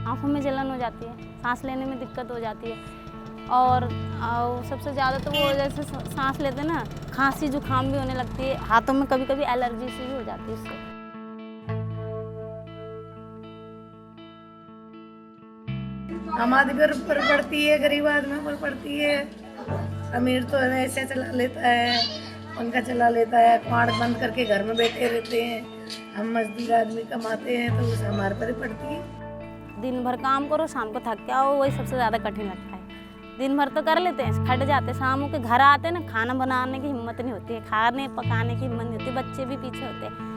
आँखों में जलन हो जाती है, सांस लेने में दिक्कत हो जाती है और सबसे ज़्यादा तो वो जैसे सांस लेते हैं ना, खांसी जुकाम भी होने लगती है, हाथों में कभी कभी एलर्जी सी भी हो जाती है इससे। हमारे घर पर पड़ती है, गरीब आदमी पर पड़ती है। अमीर तो ऐसे चला लेता है, पंखा चला लेता है, क्वाड़ बंद करके घर में बैठे रहते हैं। हम मजदूर आदमी कमाते हैं तो उसे हमारे पर ही पड़ती है। दिन भर काम करो, शाम को थक के आओ, वही सबसे ज़्यादा कठिन लगता है। दिन भर तो कर लेते हैं, खट जाते हैं, शाम के घर आते हैं ना, खाना बनाने की हिम्मत नहीं होती है, खाने पकाने की हिम्मत नहीं होती, बच्चे भी पीछे होते हैं।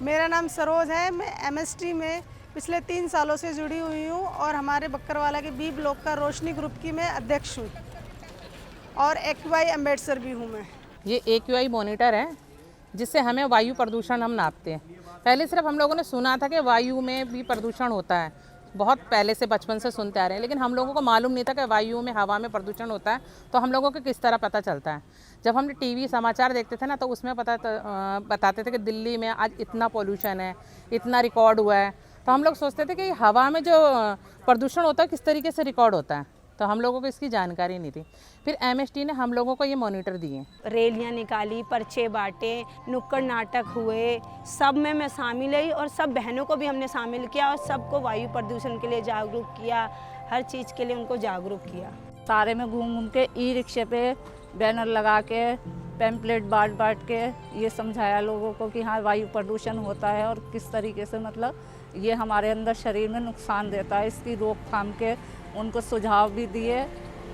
मेरा नाम सरोज है। मैं एमएसटी में पिछले 3 सालों से जुड़ी हुई हूँ और हमारे बक्करवाला के बी ब्लॉक का रोशनी ग्रुप की मैं अध्यक्ष हूँ और एक्यूआई एम्बेसडर भी हूँ मैं। ये एक्यूआई मॉनिटर है जिससे हमें वायु प्रदूषण हम नापते हैं। पहले सिर्फ हम लोगों ने सुना था कि वायु में भी प्रदूषण होता है, बहुत पहले से बचपन से सुनते आ रहे हैं, लेकिन हम लोगों को मालूम नहीं था कि वायु में हवा में प्रदूषण होता है। तो हम लोगों को किस तरह पता चलता है, जब हम टीवी समाचार देखते थे ना, तो उसमें बताते थे कि दिल्ली में आज इतना पोल्यूशन है, इतना रिकॉर्ड हुआ है। तो हम लोग सोचते थे कि हवा में जो प्रदूषण होता है किस तरीके से रिकॉर्ड होता है, तो हम लोगों को इसकी जानकारी नहीं थी। फिर एमएसटी ने हम लोगों को ये मॉनिटर दिए। रैलियाँ निकाली, पर्चे बांटे, नुक्कड़ नाटक हुए, सब में मैं शामिल हुई और सब बहनों को भी हमने शामिल किया और सबको वायु प्रदूषण के लिए जागरूक किया, हर चीज़ के लिए उनको जागरूक किया। सारे में घूम घूम के ई रिक्शे पे बैनर लगा के, पैम्पलेट बांट के ये समझाया लोगों को कि हाँ वायु प्रदूषण होता है और किस तरीके से मतलब ये हमारे अंदर शरीर में नुकसान देता है, इसकी रोकथाम के उनको सुझाव भी दिए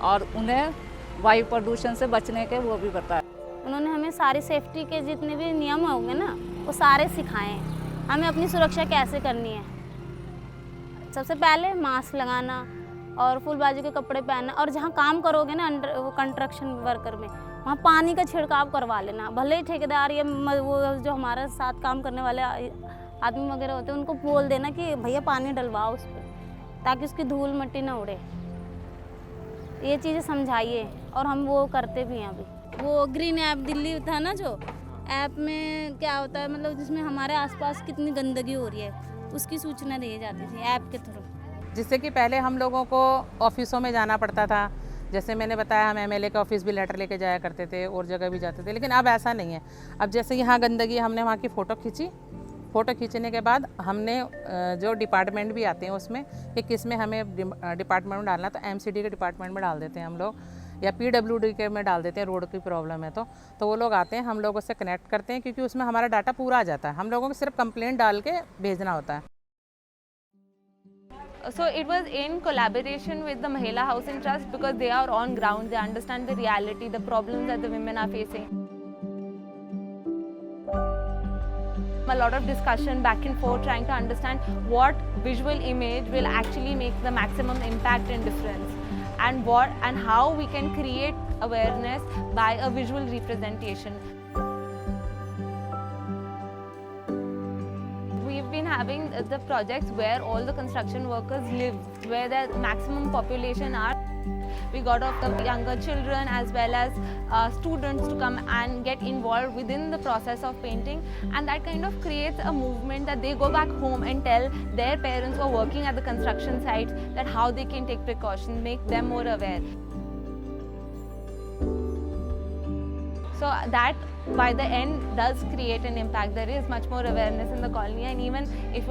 और उन्हें वायु प्रदूषण से बचने के वो भी बताया। उन्होंने हमें सारी सेफ्टी के जितने भी नियम होंगे ना, वो सारे सिखाए हैं, हमें अपनी सुरक्षा कैसे करनी है। सबसे पहले मास्क लगाना और फुल बाजू के कपड़े पहनना, और जहाँ काम करोगे ना वो कंस्ट्रक्शन वर्कर में, वहाँ पानी का छिड़काव करवा लेना। भले ही ठेकेदार या वो जो हमारे साथ काम करने वाले आदमी वगैरह होते हैं उनको बोल देना कि भैया पानी डलवाओ उस पर, ताकि उसकी धूल मिट्टी ना उड़े। ये चीज़ें समझाइए और हम वो करते भी हैं। अभी वो ग्रीन ऐप दिल्ली था ना, जो ऐप में क्या होता है मतलब जिसमें हमारे आसपास कितनी गंदगी हो रही है उसकी सूचना दी जाती थी ऐप के थ्रू। जिससे कि पहले हम लोगों को ऑफिसों में जाना पड़ता था, जैसे मैंने बताया हम एमएलए के ऑफिस भी लेटर लेके जाया करते थे और जगह भी जाते थे, लेकिन अब ऐसा नहीं है। अब जैसे यहाँ गंदगी, हमने वहाँ की फ़ोटो खींची, फ़ोटो खींचने के बाद हमने जो डिपार्टमेंट भी आते हैं उसमें कि किस में हमें डिपार्टमेंट में डालना, तो एमसीडी के डिपार्टमेंट में डाल देते हैं हम लोग, या पीडब्ल्यूडी के में डाल देते हैं, रोड की प्रॉब्लम है तो वो लोग आते हैं, हम लोगों से कनेक्ट करते हैं, क्योंकि उसमें हमारा डाटा पूरा आ जाता है, हम लोगों को सिर्फ कंप्लेंट डाल के भेजना होता है। So it was in collaboration with the Mahila Housing Trust, because they are on ground, they understand the reality, the problems that the women are facing. A lot of discussion back and forth trying to understand what visual image will actually make the maximum impact and difference, and how we can create awareness by a visual representation. We've been having the projects where all the construction workers live, where the maximum population are. We got off the younger children as well as students to come and get involved within the process of painting, and that kind of creates a movement that they go back home and tell their parents who are working at the construction sites that how they can take precautions, make them more aware. So that by the end does create an impact. There is much more awareness in the colony, and even if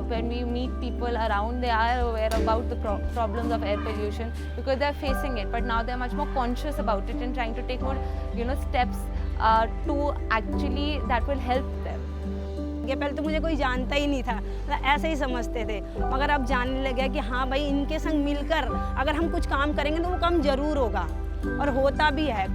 when we meet people around, they are aware about the problems of air pollution because they are facing it, but now they are much more conscious about it and trying to take more steps to actually that will help them. पहले तो मुझे कोई जानता ही नहीं था, ऐसे ही समझते थे, मगर अब जानने लगे कि हाँ भाई इनके संग मिलकर अगर हम कुछ काम करेंगे तो वो काम जरूर होगा और होता भी है।